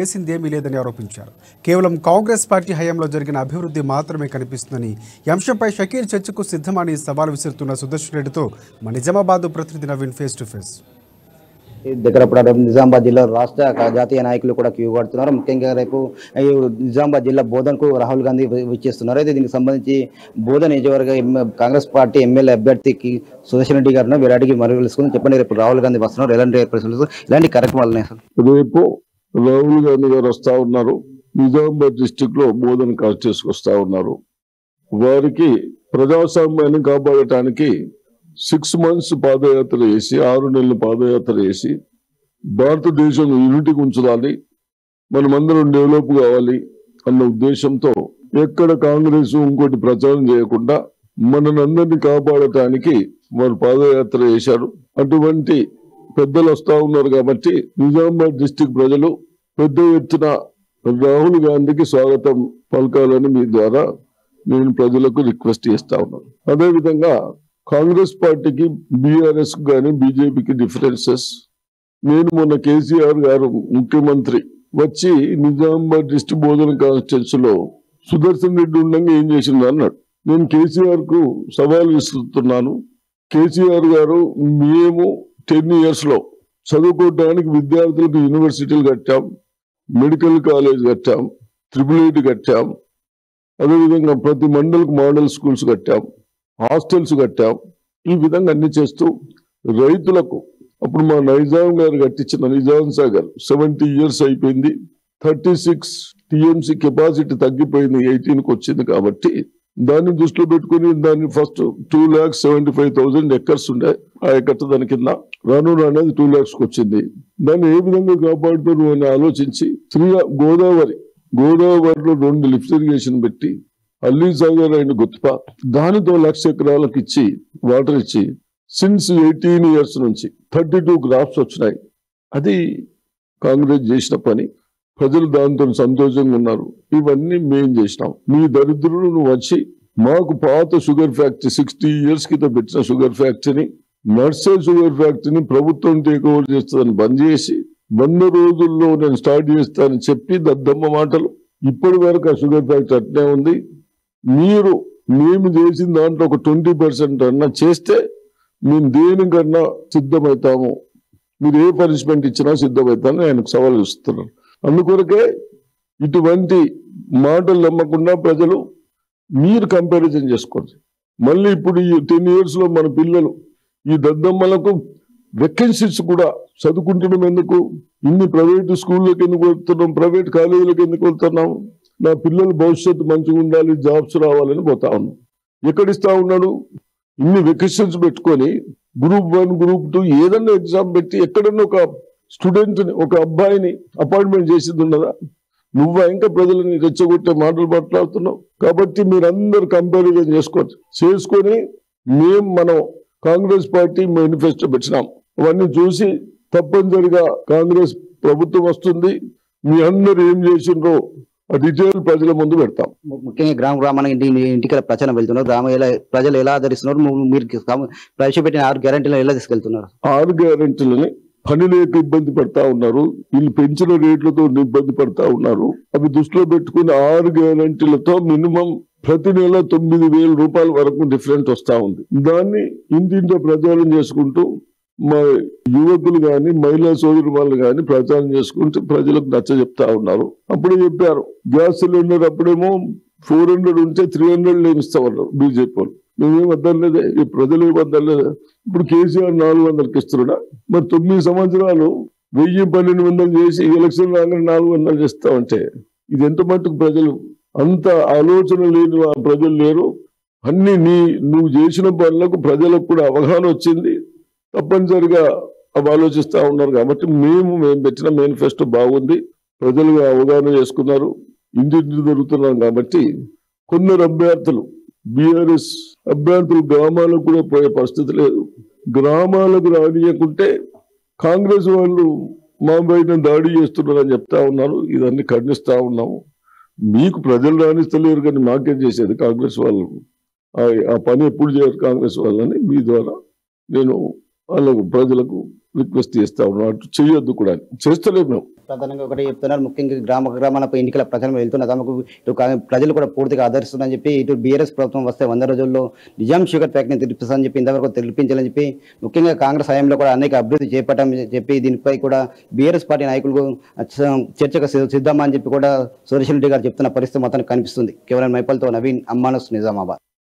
చేసిందేమీ లేదని ఆరోపించారు. కేవలం కాంగ్రెస్ పార్టీ హయాంలో జరిగిన అభివృద్ధి మాత్రమే కనిపిస్తుందని, ఈ అంశంపై షకీల్ చర్చకు సిద్ధమని సవాల్ విసురుతున్న సుదర్శన్ రెడ్డితో మా నిజామాబాద్ ప్రతినిధి నవీన్ ఫేస్ టు ఫేస్. దగ్గర నిజామాబాద్ జిల్లా రాష్ట్ర జాతీయ నాయకులు కూడా క్యూ కడుతున్నారు. ముఖ్యంగా రేపు నిజామాబాద్ జిల్లా బోధనకు రాహుల్ గాంధీ విచ్చేస్తున్నారు. అయితే దీనికి సంబంధించి బోధన నియోజకవర్గ కాంగ్రెస్ పార్టీ ఎమ్మెల్యే అభ్యర్థికి సుదర్శన్ రెడ్డి గారిని మీరు అడిగి మరి తెలుసుకుని చెప్పండి. రేపు రాహుల్ గాంధీ వస్తున్నారు, ఇలాంటి కార్యక్రమాలు రేపు రాహుల్ గాంధీ గారు వస్తా ఉన్నారు. నిజామాబాద్ డిస్టిక్ లో బోధన కాన్స్టిట్యూన్సీకి వస్తా ఉన్నారు. వారికి ప్రజాస్వామ్యాన్ని కాపాడటానికి 6 months పాదయాత్ర చేసి 6 నెలలు పాదయాత్ర చేసి భారతదేశం యూనిటీ ఉంచాలి, మనమందరం డెవలప్ కావాలి అన్న ఉద్దేశంతో ఎక్కడ కాంగ్రెస్ ఇంకోటి ప్రచారం చేయకుండా మనందరినీ కాపాడటానికి వారు పాదయాత్ర చేశారు. అటువంటి పెద్దలు వస్తా ఉన్నారు కాబట్టి నిజామాబాద్ డిస్టిక్ ప్రజలు పెద్ద ఎత్తున రాహుల్ గాంధీకి స్వాగతం పలకాలని మీ ద్వారా నేను ప్రజలకు రిక్వెస్ట్ చేస్తా ఉన్నాను. అదేవిధంగా కాంగ్రెస్ పార్టీకి బీఆర్ఎస్ కానీ బీజేపీకి డిఫరెన్సెస్, నేను మొన్న కేసీఆర్ గారు ముఖ్యమంత్రి వచ్చి నిజామాబాద్ డిస్ట్రిక్ట్ బోధన కాన్స్టిట్యూన్సీలో సుదర్శన్ రెడ్డి ఉండగా ఏం చేసింది అన్నాడు. నేను కేసీఆర్ కు సవాల్ విసురుతున్నాను. కేసీఆర్ గారు మేము 10 years లో చదువుకోవడానికి విద్యార్థులకు యూనివర్సిటీలు కట్టాం, మెడికల్ కాలేజ్ కట్టాం, IIIT కట్టాం, అదేవిధంగా ప్రతి మండలికి మోడల్ స్కూల్స్ కట్టాం, హాస్టల్స్ కట్టాం. ఈ విధంగా అన్ని చేస్తూ రైతులకు అప్పుడు మా నైజాం గారు కట్టించిన నిజాం సాగర్ 70 years అయిపోయింది. 36 TMC కెపాసిటీ తగ్గిపోయింది, 18కి వచ్చింది. కాబట్టి దాన్ని దృష్టిలో పెట్టుకుని దాన్ని ఫస్ట్ 2,75,000 ఎకర్స్ ఉండే ఆ ఎకర్స్ దాని కింద రాను అనేది 2 lakhsకి వచ్చింది. దాన్ని ఏ విధంగా కాపాడుతారు అని ఆలోచించి గోదావరిలో 2 లిఫ్ట్ ఇరిగేషన్ పెట్టి అల్లీ సాగర్ అయిన గుత్పా దానితో 1,00,000 ఎకరాలకు ఇచ్చి వాటర్ ఇచ్చి సిన్స్ 18 years నుంచి 32 crops వచ్చినాయి. అది కాంగ్రెస్ చేసిన పని. ప్రజలు దాంతో సంతోషంగా ఉన్నారు. ఇవన్నీ మేం చేసినాం. మీ దరిద్రులు వచ్చి మాకు పాత షుగర్ ఫ్యాక్టరీ 60 years కింద పెట్టిన షుగర్ ఫ్యాక్టరీని, నర్సే షుగర్ ఫ్యాక్టరీని ప్రభుత్వం టేక్ ఓవర్ చేస్తుందని బంద్ చేసి 100 రోజుల్లో నేను స్టార్ట్ చేస్తానని చెప్పి దద్దమ్మ మాటలు. ఇప్పటి వరకు ఆ షుగర్ ఫ్యాక్టరీ అట్నే ఉంది. మేము చేసిన దాంట్లో ఒక 20% అన్నా చేస్తే మేము దేనికన్నా సిద్ధమవుతాము, మీరు ఏ పనిష్మెంట్ ఇచ్చినా సిద్ధమవుతామని ఆయనకు సవాల్ ఇస్తున్నారు. అందుకొరకే ఇటువంటి మాటలు నమ్మకుండా ప్రజలు మీరు కంపారిజన్ చేసుకోండి. మళ్ళీ ఇప్పుడు ఈ 10 years లో మన పిల్లలు ఈ దద్దమ్మలకు వెకెన్సీస్ కూడా చదువుకుంటున్నాం. ఎందుకు ఇన్ని ప్రైవేటు స్కూళ్ళకి ఎందుకు వెళ్తున్నాం, ప్రైవేట్ కాలేజీలకు ఎందుకు వెళ్తున్నాం? నా పిల్లల భవిష్యత్తు మంచిగా ఉండాలి, జాబ్స్ రావాలని పోతా ఉన్నాం. ఎక్కడిస్తా ఉన్నాడు? ఇన్ని వెకేషన్స్ పెట్టుకొని Group 1 Group 2 ఏదన్నా ఎగ్జామ్ పెట్టి ఎక్కడన్నా ఒక స్టూడెంట్ని, ఒక అబ్బాయిని అపాయింట్మెంట్ చేసింది ఉన్నదా? నువ్వు ఇంకా ప్రజలని రెచ్చగొట్టే మాటలు మాట్లాడుతున్నావు. కాబట్టి మీరందరూ కంపారిజన్ చేసుకొని మనం కాంగ్రెస్ పార్టీ మేనిఫెస్టో పెట్టినాం. అవన్నీ చూసి తప్పనిసరిగా కాంగ్రెస్ ప్రభుత్వం వస్తుంది. మీ అందరూ ఏం చేసిండ్రో ఆ డీటెయిల్ ప్రజల ముందు పెడతాం. ముఖ్యంగా గ్రామానికి ఇంటికి ప్రచారం వెళ్తున్నారు. ప్రజలు ఎలా ఆదరిస్తున్నారు? మీరు ప్రవేశపెట్టిన 6 గ్యారెంటీలను ఎలా తీసుకెళ్తున్నారు? 6 గ్యారెంటీలని పని లేక ఇబ్బంది పడతా ఉన్నారు, వీళ్ళు పెంచిన రేట్లతో ఇబ్బంది పడతా ఉన్నారు. అవి దృష్టిలో పెట్టుకుని 6 గ్యారెంటీలతో మినిమం ప్రతి నెల 9,000 రూపాయల వరకు డిఫరెంట్ వస్తా ఉంది. దాన్ని ఇంటింటో ప్రచారం చేసుకుంటూ మా యువకులు కానీ మహిళా సోదరు వాళ్ళు కానీ ప్రచారం చేసుకుంటూ ప్రజలకు నచ్చ చెప్తా ఉన్నారు. అప్పుడే చెప్పారు గ్యాస్ సిలిండర్ అప్పుడేమో 400 ఉంటే 300 లేమిస్తామన్నారు బీజేపీ వాళ్ళు. మేమేం వద్దలేదే, ఈ ప్రజలు ఏం వద్దలేదే. ఇప్పుడు కేసీఆర్ 400కి ఇస్తున్నాడా? మరి 9 సంవత్సరాలు 1000-1200 చేసి ఎలక్షన్ రాగానే 400 చేస్తామంటే ఇది ఎంత మట్టుకు ప్రజలు అంత ఆలోచన లేని ప్రజలు లేరు. అన్ని నువ్వు చేసిన పనులకు ప్రజలకు కూడా అవగాహన వచ్చింది. తప్పనిసరిగా అవి ఆలోచిస్తూ ఉన్నారు. కాబట్టి మేము పెట్టిన మేనిఫెస్టో బాగుంది, ప్రజలు అవగాహన చేసుకున్నారు, ఇంటింటి దొరుకుతున్నాం. కాబట్టి కొందరు అభ్యర్థులు బీఆర్ఎస్ అభ్యర్థులు గ్రామాలకు కూడా పోయే పరిస్థితి లేదు. గ్రామాలకు రానియకుంటే కాంగ్రెస్ వాళ్ళు మా పైన దాడి చేస్తున్నారని చెప్తా ఉన్నారు. ఇదన్నీ ఖండిస్తా ఉన్నాము. మీకు ప్రజలు రాణిస్తలేరు కానీ మాకేం చేసేది కాంగ్రెస్ వాళ్ళు? ఆ పని ఎప్పుడు చేయరు కాంగ్రెస్ వాళ్ళని మీ ద్వారా నేను వాళ్ళకు ప్రజలకు రిక్వెస్ట్ చేస్తా ఉన్నాను. అటు చేయొద్దు కూడా, చేస్తలేము మేము. ప్రధానంగా ఒకటి చెప్తున్నారు, ముఖ్యంగా గ్రామాల ఎన్నికల ప్రచారం వెళ్తున్న తమకు ఇటు ప్రజలు కూడా పూర్తిగా ఆదరిస్తున్నారని చెప్పి, ఇటు బీఆర్ఎస్ ప్రభుత్వం వస్తే 100 రోజుల్లో నిజాం షుగర్ ఫ్యాక్టరీని తెరిపిస్తారని చెప్పి ఇంతవరకు తెలిపించాలని చెప్పి, ముఖ్యంగా కాంగ్రెస్ హయాంలో కూడా అనేక అభివృద్ధి చేపట్టామని చెప్పి దీనిపై కూడా బీఆర్ఎస్ పార్టీ నాయకులు చర్చకు సిద్ధమా అని చెప్పి కూడా సురేష్ రెడ్డి గారు చెప్తున్న పరిస్థితి మొత్తానికి కనిపిస్తుంది. కేవలం మైపల్తో నవీన్, అమ్మానస్, నిజామాబాద్.